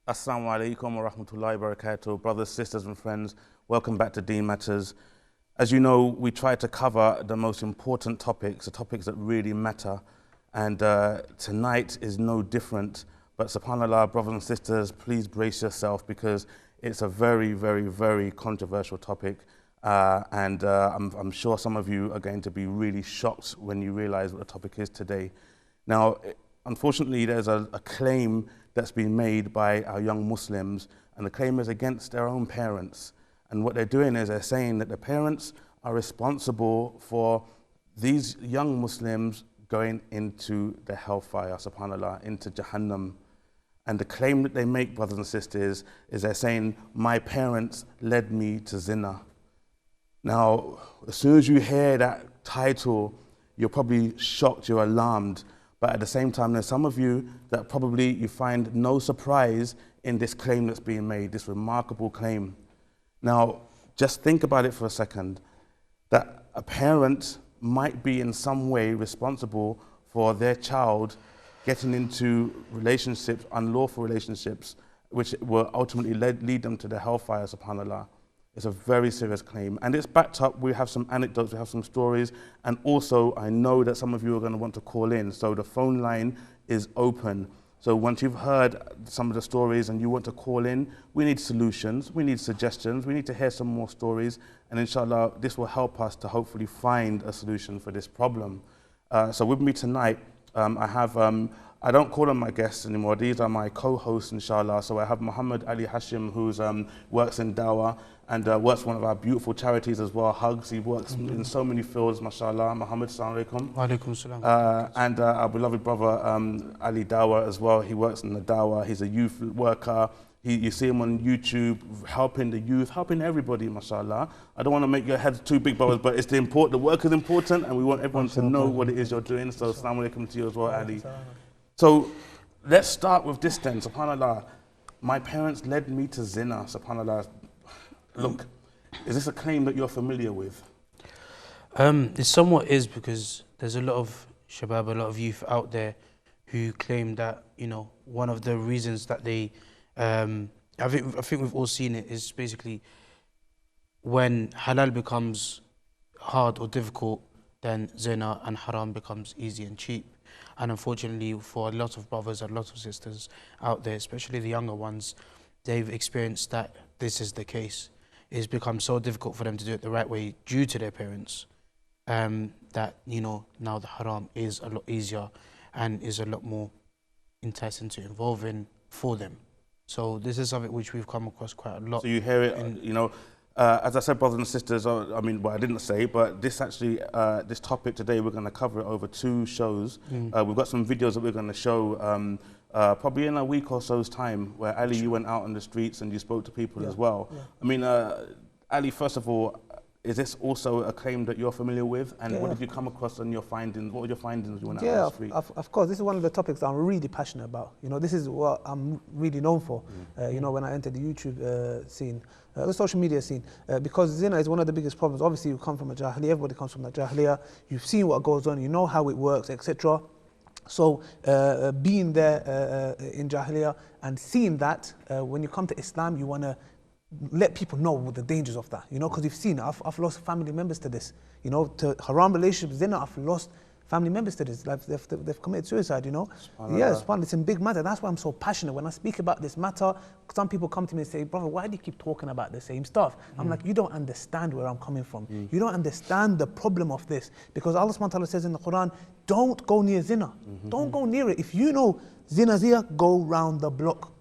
Assalamu alaikum wa rahmatullahi wa barakatuh. Brothers, sisters and friends, welcome back to Deen Matters. As you know, we try to cover the most important topics, the topics that really matter. And tonight is no different. But subhanAllah, brothers and sisters, please brace yourself because it's a very, very, very controversial topic. I'm sure some of you are going to be really shocked when you realize what the topic is today. Now, unfortunately, there's a claim that's been made by our young Muslims, and the claim is against their own parents. And what they're doing is they're saying that the parents are responsible for these young Muslims going into the hellfire, subhanAllah, into Jahannam. And the claim that they make, brothers and sisters, is they're saying, my parents led me to Zina. Now, as soon as you hear that title, you're probably shocked, you're alarmed. But at the same time, there's some of you that probably you find no surprise in this claim that's being made, this remarkable claim. Now, just think about it for a second, that a parent might be in some way responsible for their child getting into relationships, unlawful relationships, which will ultimately lead them to the hellfire, subhanAllah. It's a very serious claim. And it's backed up. We have some anecdotes, we have some stories. And also, I know that some of you are going to want to call in. So the phone line is open. So once you've heard some of the stories and you want to call in, we need solutions, we need suggestions, we need to hear some more stories. And inshallah, this will help us to hopefully find a solution for this problem. So with me tonight, I have, I don't call them my guests anymore. These are my co-hosts, inshallah. So I have Muhammad Ali Hashim, who works in Dawah and works for one of our beautiful charities as well, Hugs. He works in so many fields, mashallah. Muhammad, assalamu alaikum. Wa alaikum salam. And our beloved brother, Ali Dawah as well. He works in the Dawah. He's a youth worker. You see him on YouTube, helping the youth, helping everybody, mashallah. I don't want to make your head too big, brothers, but it's the work is important, and we want everyone to know what it is you're doing. So, assalamu alaikum to you as well, Ali. So, let's start with this then, subhanAllah. My parents led me to Zina, subhanAllah. Look, is this a claim that you're familiar with? It somewhat is, because there's a lot of shabab, a lot of youth out there who claim that, you know, one of the reasons that they, I think we've all seen it, is basically when halal becomes hard or difficult, then zina and haram becomes easy and cheap. And unfortunately, for a lot of brothers and a lot of sisters out there, especially the younger ones, they've experienced that this is the case. It's become so difficult for them to do it the right way due to their parents, that, you know, now the haram is a lot easier and is a lot more enticing to involve in for them. So this is something which we've come across quite a lot. So you hear it, you know, as I said, brothers and sisters, I mean, well, I didn't say, but this actually, this topic today, we're going to cover it over 2 shows. We've got some videos that we're going to show probably in a week or so's time, where Ali, you went out on the streets and you spoke to people as well. I mean, Ali, first of all, is this also a claim that you're familiar with? And what did you come across on your findings? What were your findings when you went out on the street? Of course, this is one of the topics that I'm really passionate about. You know, this is what I'm really known for, you know, when I entered the YouTube scene, the social media scene, because zina is one of the biggest problems. Obviously, you come from a jahiliyyah, everybody comes from that jahiliyyah, you've seen what goes on, you know how it works, etc. So being there in jahiliyyah and seeing that, when you come to Islam, you want to let people know the dangers of that, you know, because you've seen, I've lost family members to this, you know, to haram relationships, zina, I've lost family members to this, like they've committed suicide, you know. Yeah, it's a big matter. That's why I'm so passionate. When I speak about this matter, some people come to me and say, brother, why do you keep talking about the same stuff? I'm like, you don't understand where I'm coming from. You don't understand the problem of this. Because Allah subhanahu wa ta'ala says in the Quran, don't go near zina. Don't go near it. If you know zina's here, go round the block.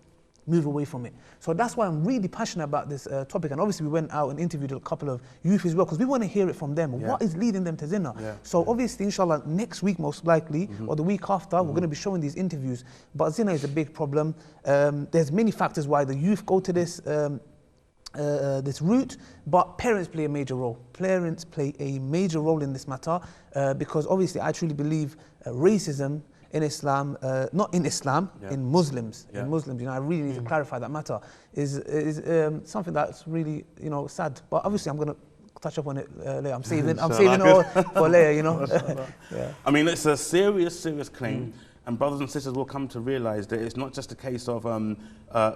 Move away from it. So that's why I'm really passionate about this topic. And obviously we went out and interviewed a couple of youth as well, because we want to hear it from them. What is leading them to zina? So obviously, inshallah, next week most likely, or the week after, we're going to be showing these interviews. But zina is a big problem. There's many factors why the youth go to this this route, but parents play a major role. Parents play a major role in this matter, because obviously I truly believe racism in Islam, not in Islam, in Muslims. In Muslims, you know, I really need to clarify that matter. Is something that's really, you know, sad. But obviously, I'm going to touch up on it later. I'm saving it all for later, you know. I mean, it's a serious claim. And brothers and sisters will come to realize that it's not just a case of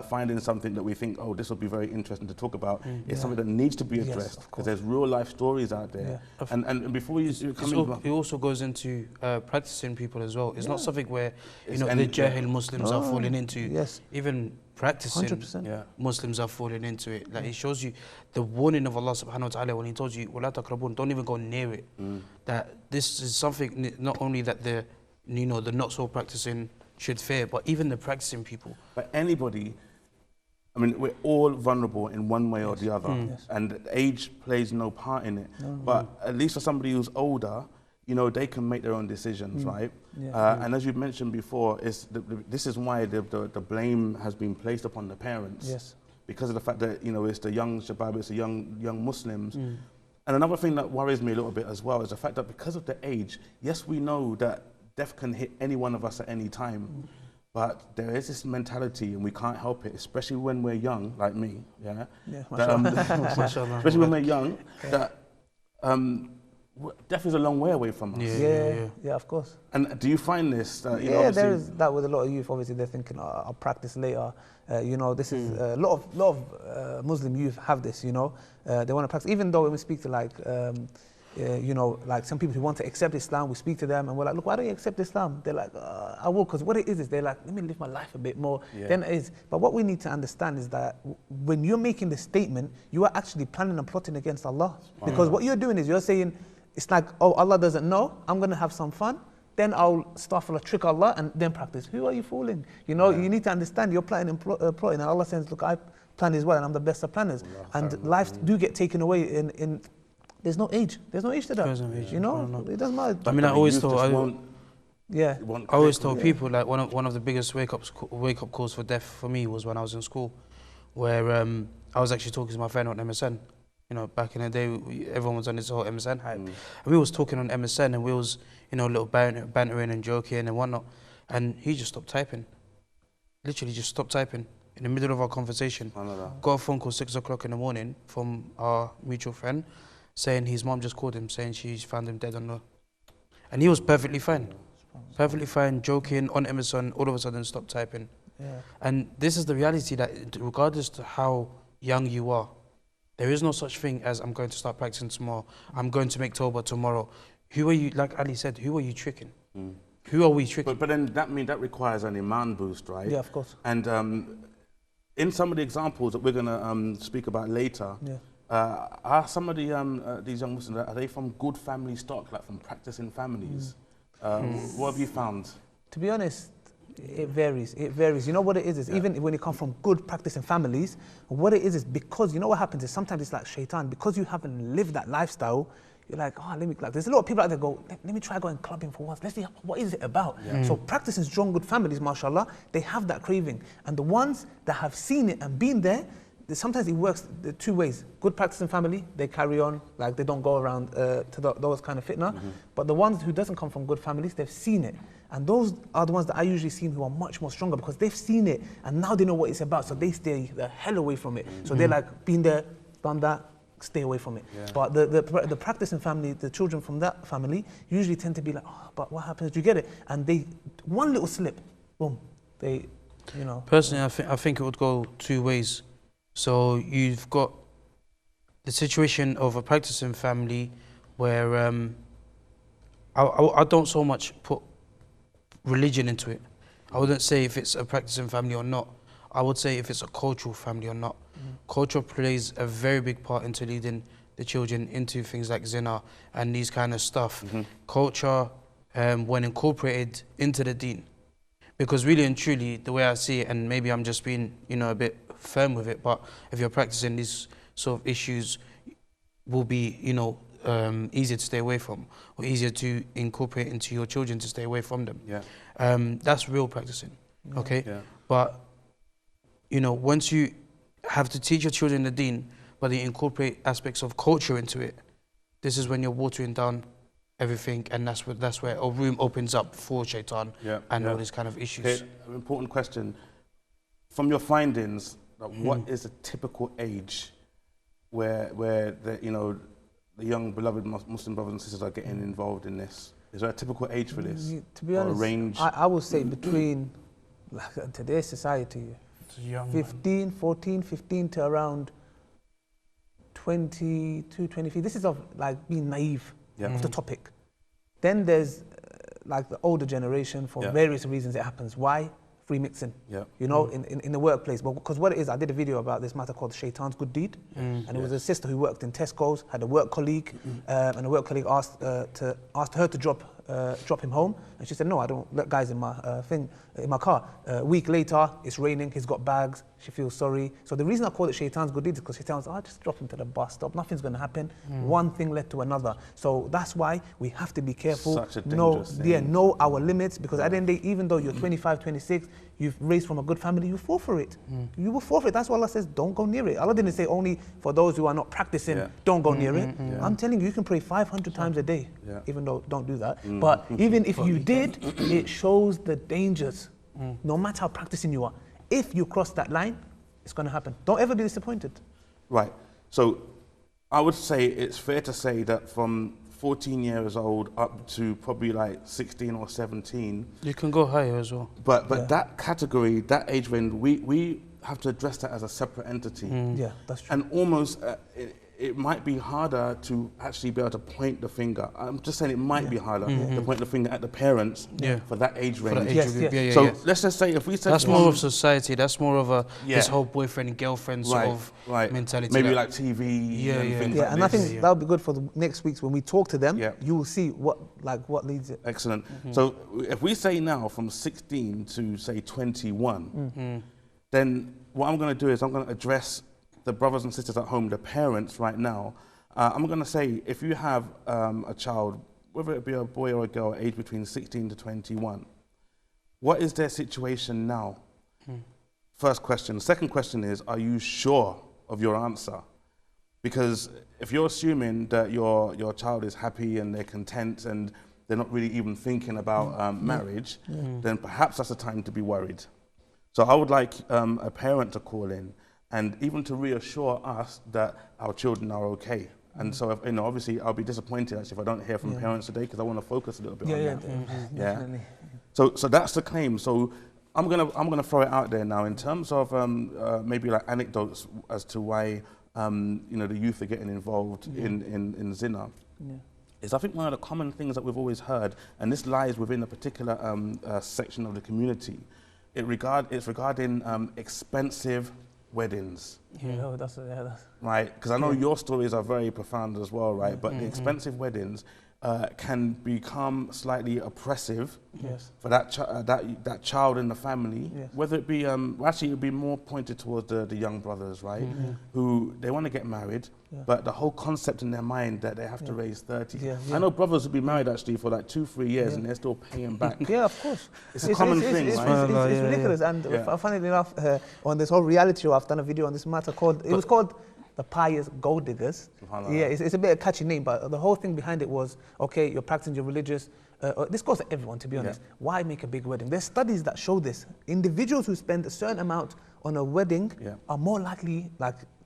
finding something that we think, oh, this would be very interesting to talk about. It's something that needs to be addressed, because there's real life stories out there. And before you come in, it also goes into practicing people as well. It's not something where the Jahil Muslims are falling into. Even practicing 100%. Muslims are falling into it. Like it shows you the warning of Allah subhanahu wa ta'ala when he told you, وَلَا تَقْرَبُونَ, don't even go near it. That this is something not only that the not so practicing should fear, but even the practicing people. But anybody, I mean, we're all vulnerable in one way or the other, and age plays no part in it. But at least for somebody who's older, they can make their own decisions, right? And as you mentioned before, this is why the blame has been placed upon the parents, because of the fact that it's the young shabab, it's the young Muslims. And another thing that worries me a little bit as well is the fact that because of the age, yes, we know that death can hit any one of us at any time, but there is this mentality, and we can't help it, especially when we're young, like me, especially when we're young, that death is a long way away from us. Yeah, of course. And do you find this? There is that with a lot of youth. Obviously, they're thinking, I'll practice later. This is a lot of Muslim youth have this. They want to practice, even though when we speak to like some people who want to accept Islam, we speak to them and we're like, look, why don't you accept Islam? They're like, I will, because what it is they're like, let me live my life a bit more than it is. But what we need to understand is that when you're making the statement, you are actually planning and plotting against Allah. Because what you're doing is you're saying, it's like, oh, Allah doesn't know, I'm going to have some fun, then I'll start to trick Allah and then practice. Who are you fooling? You need to understand you're planning and plotting, and Allah says, look, I plan as well, and I'm the best of planners. And lives do get taken away in there's no age. There's no age to that. It doesn't matter. I mean, I always thought, I always told people, like one of the biggest wake up calls for death for me was when I was in school, where I was actually talking to my friend on MSN. Back in the day, everyone was on this whole MSN hype, and we was talking on MSN, and we was a little bantering and joking and whatnot, and he just stopped typing. Literally just stopped typing in the middle of our conversation. Got a phone call 6 o'clock in the morning from our mutual friend, saying his mom just called him, saying she's found him dead on the... And he was perfectly fine, joking on MSN, all of a sudden stopped typing. And this is the reality, that regardless to how young you are, there is no such thing as I'm going to start practicing tomorrow, I'm going to make Tawbah tomorrow. Who are you, like Ali said, who are you tricking? Who are we tricking? But then that requires an iman boost, right? Yeah, of course. And in some of the examples that we're going to speak about later, are some of the these young Muslims, are they from good family stock, like from practicing families? What have you found? To be honest, it varies. You know what it is even when you come from good practicing families, what it is because what happens is sometimes it's like shaitan, because you haven't lived that lifestyle. You're like, there's a lot of people out there go, let me try going clubbing for once. Let's see, what is it about? So practicing strong, good families, mashallah, they have that craving. And the ones that have seen it and been there, sometimes it works the two ways. Good practicing family, they carry on, like they don't go around to those kind of fitna. But the ones who doesn't come from good families, they've seen it. And those are the ones that I usually see who are much more stronger, because they've seen it and now they know what it's about, so they stay the hell away from it. So they're like, been there, done that, stay away from it. But the practicing family, the children from that family usually tend to be like, but what happens? Do you get it? And they, one little slip, boom, they, Personally, I think it would go two ways. So you've got the situation of a practicing family where I don't so much put religion into it. I wouldn't say if it's a practicing family or not. I would say if it's a cultural family or not. Culture plays a very big part into leading the children into things like zina and these kind of stuff. Culture, when incorporated into the Deen. Because really and truly, the way I see it, and maybe I'm just being, a bit firm with it, but if you're practicing these sort of issues, will be, easier to stay away from, or easier to incorporate into your children to stay away from them. That's real practicing, okay? But, once you have to teach your children the Deen, but they incorporate aspects of culture into it, this is when you're watering down everything, and that's where a room opens up for shaitan and all these kind of issues. Okay, an important question. From your findings, what is a typical age where the young beloved Muslim brothers and sisters are getting involved in this? Is there a typical age for this? To be Or honest, a range? I would say between, like today's society, It's a young 15 to around 22, 23. This is of like being naive of the topic. Then there's like the older generation, for various reasons it happens. Why? Free mixing, you know, in the workplace. But because what it is, I did a video about this matter called Shaitan's Good Deed. And it was a sister who worked in Tesco's, had a work colleague, and a work colleague asked her to drop him home. And she said, no, I don't let guys in my in my car. A week later, it's raining, he's got bags, she feels sorry. So the reason I call it Shaitan's Good Deed is because Shaitan's, just drop him to the bus stop, nothing's going to happen. One thing led to another. So that's why we have to be careful. Such a dangerous thing. Know our limits, because at the end of the day, even though you're 25, 26, you've raised from a good family, you fall for it. You will fall for it. That's why Allah says, don't go near it. Allah didn't say only for those who are not practicing, don't go near it. I'm telling you, you can pray 500 times a day, even though don't do that. But even if you did, it shows the dangers. No matter how practicing you are, if you cross that line, it's going to happen. Don't ever be disappointed. Right. So I would say it's fair to say that from 14 years old up to probably like 16 or 17. You can go higher as well. But that category, that age range, we have to address that as a separate entity. Yeah, that's true. And almost it might be harder to actually be able to point the finger. I'm just saying it might be harder to point the finger at the parents for that age range. So let's just say if we said... That's more of society, that's more of a this whole boyfriend and girlfriend sort of mentality. Maybe like TV and things like and this. I think that would be good for the next weeks when we talk to them, you will see what leads it. Excellent. So if we say now from 16 to say 21, then what I'm going to do is I'm going to address the brothers and sisters at home, the parents right now. I'm going to say, if you have a child, whether it be a boy or a girl, aged between 16 to 21, what is their situation now? First question. Second question is, are you sure of your answer? Because if you're assuming that your child is happy and they're content and they're not really even thinking about marriage, then perhaps that's a time to be worried. So I would like a parent to call in and even to reassure us that our children are okay. And so, obviously, I'll be disappointed actually if I don't hear from parents today, because I want to focus a little bit on that. Definitely. So that's the claim. So I'm gonna throw it out there now in terms of maybe like anecdotes as to why the youth are getting involved in zina. Is I think one of the common things that we've always heard, and this lies within a particular section of the community, it's regarding expensive weddings. That's right, because I know your stories are very profound as well, right? But the expensive weddings can become slightly oppressive for that child in the family. Whether it be actually it would be more pointed towards the young brothers, right? Who they want to get married, but the whole concept in their mind that they have to raise 30. I know brothers will be married actually for like 2-3 years and they're still paying back. Of course. It's a common thing, right? It's ridiculous. And funnily enough, on this whole reality show, I've done a video on this matter called, it was called The Pious Gold Diggers. It's a bit of a catchy name, but the whole thing behind it was, okay, you're practicing your religious, this goes to everyone, to be honest. Why make a big wedding? There's studies that show this. Individuals who spend a certain amount on a wedding are more likely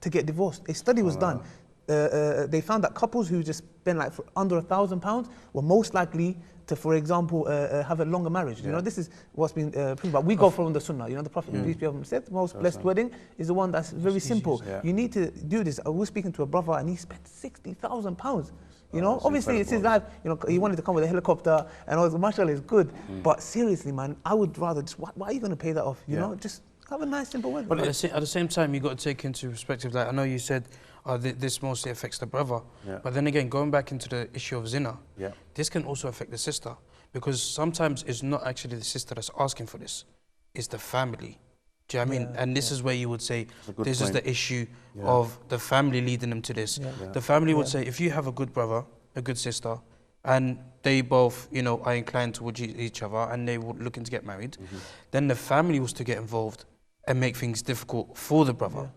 to get divorced. A study was done. They found that couples who just spend like for under £1,000 were most likely to, for example, have a longer marriage. You know, this is what's been proven. But we go from the Sunnah. You know, the Prophet peace be upon him said, the most blessed wedding is the one that's very simple. You need to do this. I was speaking to a brother and he spent £60,000. You know, obviously it's his life. You know, he wanted to come with a helicopter and all. Mashallah is good. But seriously, man, I would rather just. Why are you going to pay that off? You know, just have a nice simple wedding. But at the same time, you got to take into perspective. Like I know you said, this mostly affects the brother. But then again, going back into the issue of zina, this can also affect the sister, because sometimes it's not actually the sister that's asking for this, it's the family. Do you know what I mean? And this is where you would say, this is the issue of the family leading them to this. The family would say, if you have a good brother, a good sister, and they both, you know, are inclined towards each other and they were looking to get married, then the family was to get involved and make things difficult for the brother.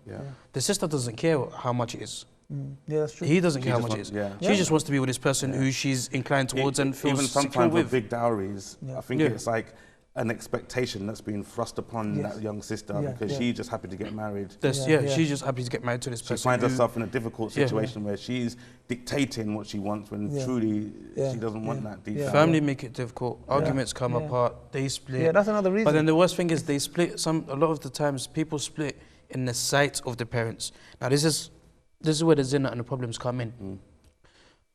The sister doesn't care how much it is. That's true. He doesn't care how much it is. She just wants to be with this person who she's inclined towards and feels even sometimes with big dowries. I think it's like an expectation that's being thrust upon that young sister because she's just happy to get married. She's just happy to get married to this person. She finds herself in a difficult situation where she's dictating what she wants when truly she doesn't want that deep down. Family make it difficult. Arguments come apart. They split. Yeah, that's another reason. But then the worst thing is they split. A lot of the times people split in the sight of the parents. Now this is where the zina and the problems come in.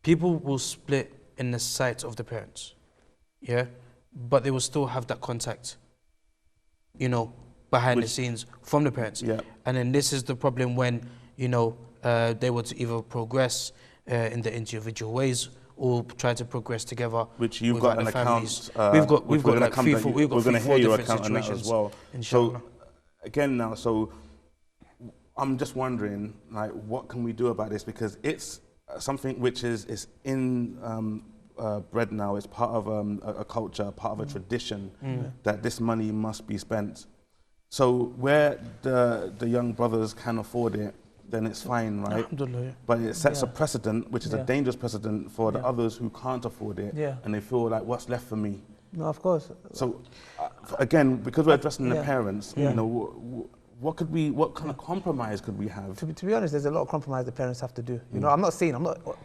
People will split in the sight of the parents. Yeah. But they will still have that contact, you know, behind the scenes from the parents. Yeah. And then this is the problem when, you know, they were to either progress in the individual ways or try to progress together. Which you've got an account. We've got like three, four different situations as well. Inshallah. So again now, I'm just wondering, like, what can we do about this? Because it's something which is in bred now. It's part of a culture, part of a tradition that this money must be spent. So where the young brothers can afford it, then it's fine, right? But it sets a precedent, which is a dangerous precedent for the others who can't afford it, and they feel like, what's left for me? No, of course. So again, because we're addressing the parents, you know, what kind of compromise could we have? To be honest, there's a lot of compromise the parents have to do. You know, I'm not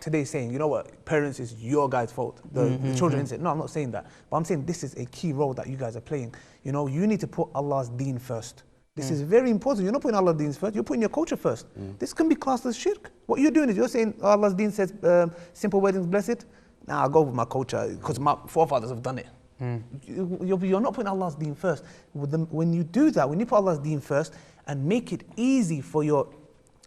today saying, you know what, parents is your guys' fault. The children isn't. No, I'm not saying that. But I'm saying this is a key role that you guys are playing. You know, you need to put Allah's deen first. This is very important. You're not putting Allah's deen first, you're putting your culture first. This can be classed as shirk. What you're doing is you're saying Allah's deen says simple weddings blessed. Nah, I'll go with my culture because my forefathers have done it. You're not putting Allah's deen first. When you do that, when you put Allah's deen first and make it easy for your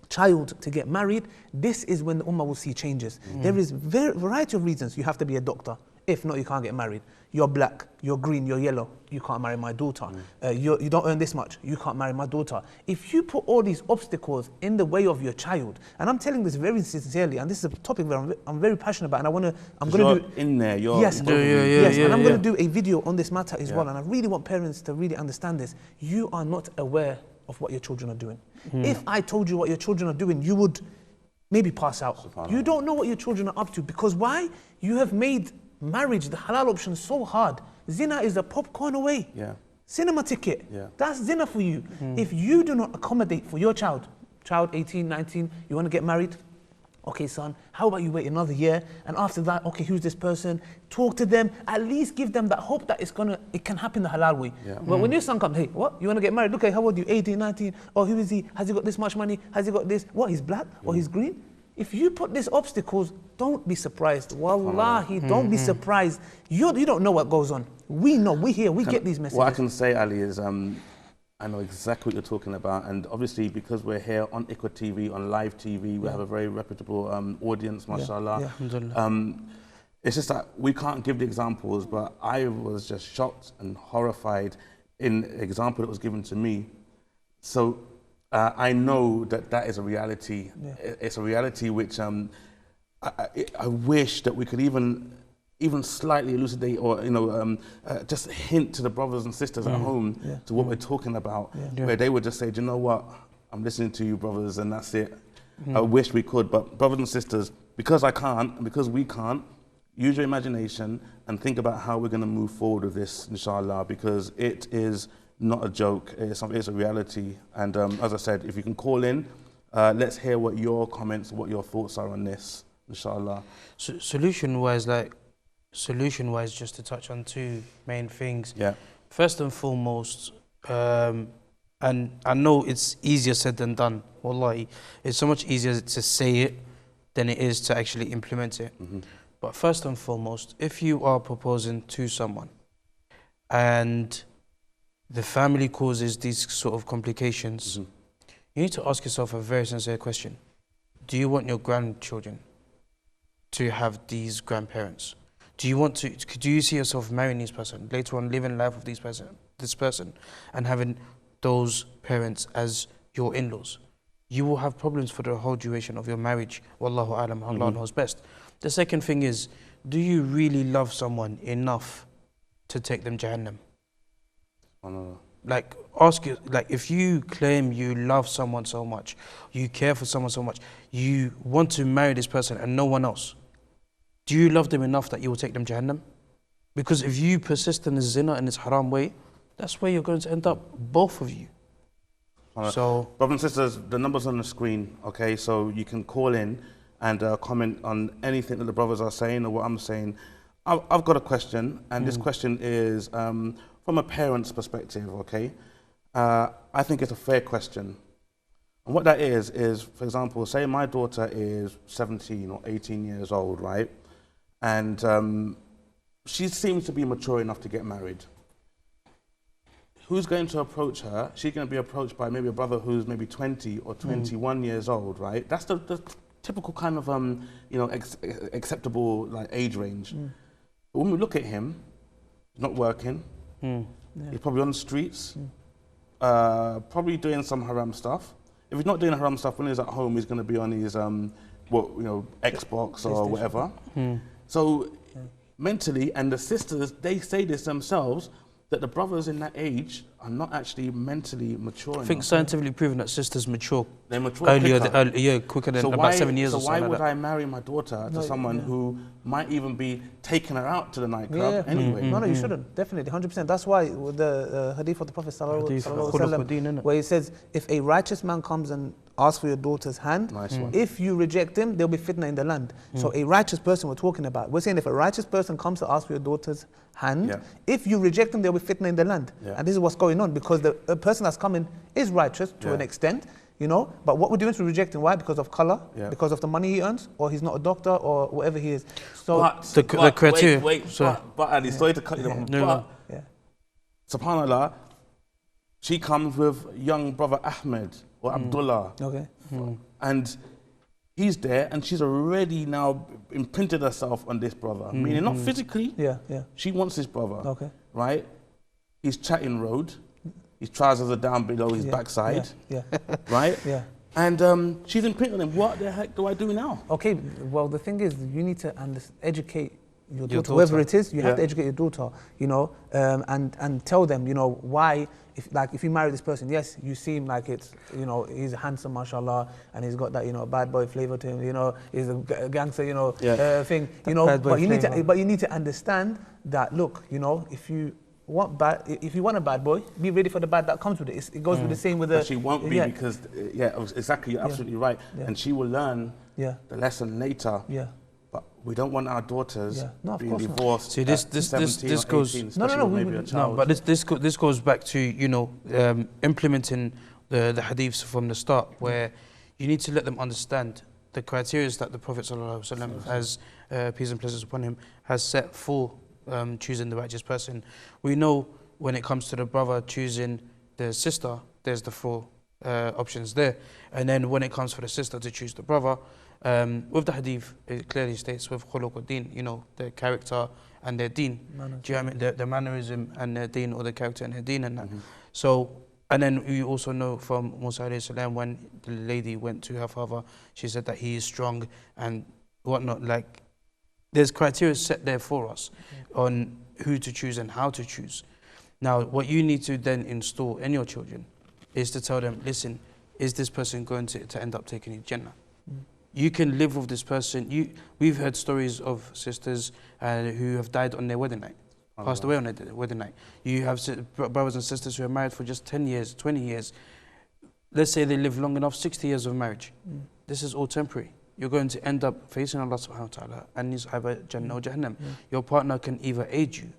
child to get married, this is when the ummah will see changes. There is variety of reasons. You have to be a doctor. If not, you can't get married. You're black, you're green, you're yellow, you can't marry my daughter. You don't earn this much, you can't marry my daughter. If you put all these obstacles in the way of your child, and I'm telling this very sincerely, and this is a topic that I'm very passionate about, and I'm going to do in there. Yes, and I'm going to do a video on this matter as well. And I really want parents to really understand this. You are not aware of what your children are doing. If I told you what your children are doing, you would maybe pass out. You don't know what your children are up to because why? You have made marriage, the halal option, so hard. Zina is a popcorn away. Cinema ticket. That's zina for you. If you do not accommodate for your child 18, 19, you want to get married? Okay, son, how about you wait another year? And after that, okay, who's this person? Talk to them, at least give them that hope that it can happen the halal way. But when your son comes, hey, what? You want to get married? Look, how old are you? 18, 19? Oh, who is he? Has he got this much money? Has he got this? What, he's black? Or he's green? If you put these obstacles, don't be surprised. Wallahi, don't be surprised. You don't know what goes on. We know, we hear, we get these messages. What I can say, Ali, is I know exactly what you're talking about. And obviously, because we're here on IQRA TV, on live TV, we have a very reputable audience, mashallah. It's just that we can't give the examples, but I was just shocked and horrified in the example that was given to me. So I know that is a reality. It's a reality which I wish that we could even slightly elucidate or just hint to the brothers and sisters at home to what we're talking about, where they would just say, do you know what, I'm listening to you brothers and that's it. I wish we could, but brothers and sisters, because I can't and because we can't, use your imagination and think about how we're going to move forward with this, inshallah, because it is not a joke, it's a reality. And as I said, if you can call in, let's hear what your comments, what your thoughts are on this, inshallah. So, solution-wise, just to touch on two main things. First and foremost, and I know it's easier said than done, wallahi. It's so much easier to say it than it is to actually implement it. But first and foremost, if you are proposing to someone and the family causes these sort of complications, you need to ask yourself a very sincere question. Do you want your grandchildren to have these grandparents? Do you see yourself marrying this person, later on living life with this person and having those parents as your in-laws? You will have problems for the whole duration of your marriage. Wallahu alam, Allah knows best. The second thing is, do you really love someone enough to take them Jahannam? Like, ask you, like, if you claim you love someone so much, you care for someone so much, you want to marry this person and no one else, do you love them enough that you will take them Jahannam? Because if you persist in the zina and its haram way, that's where you're going to end up, both of you. So, brothers and sisters, the number's on the screen, okay? So you can call in and comment on anything that the brothers are saying or what I'm saying. I've got a question, and this question is from a parent's perspective, okay? I think it's a fair question. And what that is, for example, say my daughter is 17 or 18 years old, right? And she seems to be mature enough to get married. Who's going to approach her? She's going to be approached by maybe a brother who's maybe 20 or 21 years old, right? That's the typical kind of acceptable like age range. But when we look at him, he's not working. He's probably on the streets, probably doing some haram stuff. If he's not doing haram stuff, when he's at home, he's going to be on his Xbox or whatever. So mentally, and the sisters, they say this themselves, that the brothers in that age are not actually mentally mature enough. I think scientifically proven that sisters mature. They mature quicker than about 7 years or so. So why would I marry my daughter to someone who might even be taking her out to the nightclub anyway? No, you shouldn't. Definitely, 100%. That's why with the hadith of the Prophet ﷺ, where he says, if a righteous man comes and asks for your daughter's hand, if you reject him, there'll be fitna in the land. So a righteous person we're talking about. We're saying if a righteous person comes to ask for your daughter's hand, if you reject them, there'll be fitna in the land. And this is what's going on, because the person that's coming is righteous to an extent, you know, but what we're doing is we're rejecting. Why? Because of color, because of the money he earns, or he's not a doctor, or whatever he is. So the criteria. But Ali, sorry to cut you off. SubhanAllah, she comes with young brother Ahmed or Abdullah. And he's there, and she's already now imprinted herself on this brother. Meaning not physically, she wants this brother, right? He's chatting road, his trousers are down below his backside, right? And she's imprinted on him. What the heck do I do now? Okay, well, the thing is, you need to educate your daughter, whoever it is. You have to educate your daughter, you know, and tell them, you know, why. If you marry this person, yes, you seem like it's, you know, he's handsome, mashallah, and he's got that, you know, bad boy flavor to him, you know, he's a gangster, you know, thing, you know. But you need to understand that, look, you know, if you want a bad boy, be ready for the bad that comes with it. It goes with the same with the. But she won't be because, exactly, you're absolutely right, and she will learn the lesson later. But we don't want our daughters being divorced. See, this goes. 18, but this goes back to, you know, implementing the hadiths from the start, where you need to let them understand the criteria that the Prophet ﷺ has, peace and blessings upon him, has set for choosing the righteous person. We know when it comes to the brother choosing the sister, there's the 4 options there, and then when it comes for the sister to choose the brother. With the hadith, it clearly states with khuluq Deen, you know, their character and their deen. Do you know what I mean? The mannerism and their deen, or the character and their deen and that. So, and then we also know from Musa alayhi salam, when the lady went to her father, she said that he is strong and whatnot. Like, there's criteria set there for us on who to choose and how to choose. Now, what you need to then install in your children is to tell them, listen, is this person going to end up taking you Jannah? You can live with this person. We've heard stories of sisters who have died on their wedding night, passed away on their wedding night. You have brothers and sisters who are married for just 10 years, 20 years. Let's say they live long enough, 60 years of marriage. This is all temporary. You're going to end up facing Allah subhanahu wa ta'ala, and it's either Jannah or Jahannam. Your partner can either aid you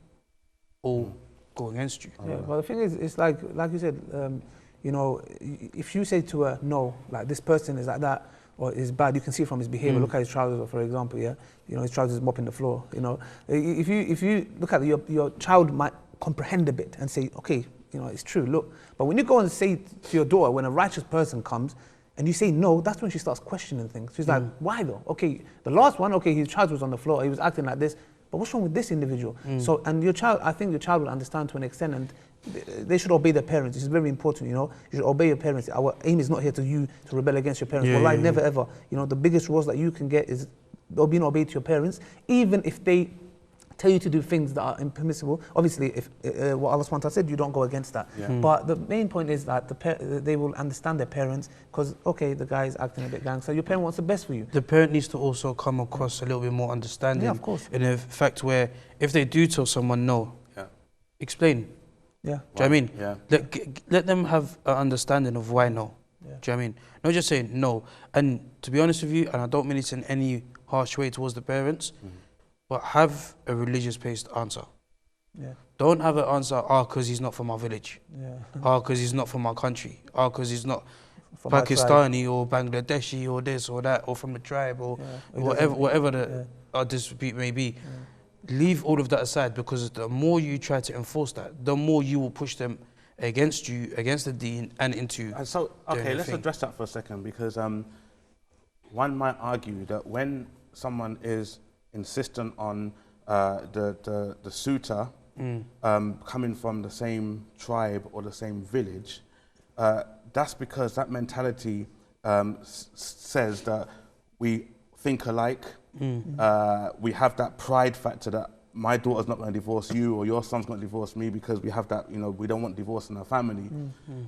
or go against you. Well, the thing is, it's like you said, you know, if you say to her, no, like this person is like that, or is bad, you can see from his behavior. Look at his trousers, for example, you know, his trousers mopping the floor, you know. If you look at it, your child might comprehend a bit and say, okay, you know, it's true, look. But when you go and say to your daughter, when a righteous person comes, and you say no, that's when she starts questioning things. She's like, why though? Okay, the last one, okay, his trousers was on the floor, he was acting like this, but what's wrong with this individual? So, and your child, I think your child will understand to an extent, and they should obey their parents. It's very important, you know. You should obey your parents. Our aim is not here to rebel against your parents. Wallahi, never ever. You know, the biggest rewards that you can get is being obeyed to your parents, even if they tell you to do things that are impermissible. Obviously, if what Allah SWT said, you don't go against that. Yeah. But the main point is that they will understand their parents, because, okay, the guy is acting a bit gangster. Your parent wants the best for you. The parent needs to also come across a little bit more understanding. Yeah, of course. In a fact where if they do tell someone no, explain. Yeah. Do you know what I mean? Yeah. Let them have an understanding of why no. Yeah. Do you know what I mean? Not just saying no. And to be honest with you, and I don't mean it in any harsh way towards the parents, but have a religious-based answer. Yeah. Don't have an answer, because he's not from our village. Yeah. Because he's not from our country. Because he's not From our Pakistani or Bangladeshi or this or that, or from the tribe, or whatever the dispute may be. Leave all of that aside, because the more you try to enforce that, the more you will push them against you, against the Deen, and into. And so, okay, let's address that for a second, because one might argue that when someone is insistent on the suitor coming from the same tribe or the same village, that's because that mentality says that we think alike. We have that pride factor that my daughter's not going to divorce you, or your son's going to divorce me, because we have that, we don't want divorce in our family.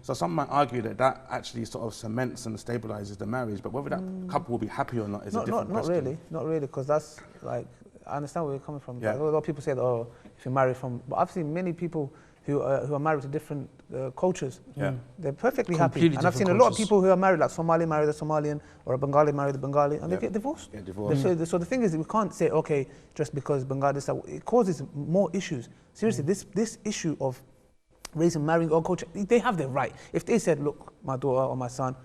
So some might argue that that actually sort of cements and stabilizes the marriage, but whether that couple will be happy or not is a different question. Not really, because that's like, I understand where you're coming from. Yeah. Like, a lot of people say, oh, if you marry from, but I've seen many people who are married to different cultures. They're perfectly happy. Completely And I've seen a lot of people who are married, like Somali married a Somalian, or a Bengali married a Bengali, and they get divorced. So the thing is, we can't say, okay, just because Bengali, it causes more issues. Seriously, this issue of raising, marrying, or culture, they have their right. If they said, look, my daughter or my son,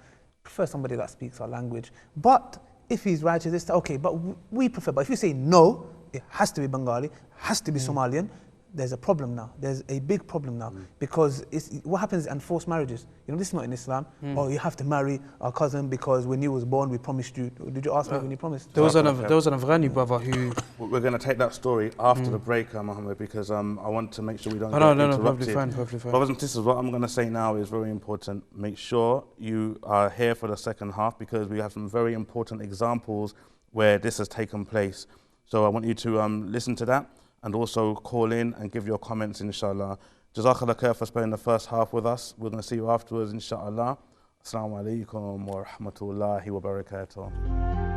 prefer somebody that speaks our language, but if he's righteous, it's okay, but we prefer. But if you say no, it has to be Bengali, has to be Somalian, there's a problem now. There's a big problem now, because what happens is enforced marriages. This is not in Islam. Oh, you have to marry our cousin because when you was born, we promised you. Did you ask me when you promised? There was an Afghani brother who... We're going to take that story after the break, Mohammed, because I want to make sure we don't get interrupted. Perfectly fine. Brothers and sisters, what I'm going to say now is very important. Make sure you are here for the second half, because we have some very important examples where this has taken place. So I want you to listen to that, and also call in and give your comments, inshallah. Jazakallah khair for spending the first half with us. We're going to see you afterwards, inshallah. Assalamu alaikum wa rahmatullahi wa barakatuh.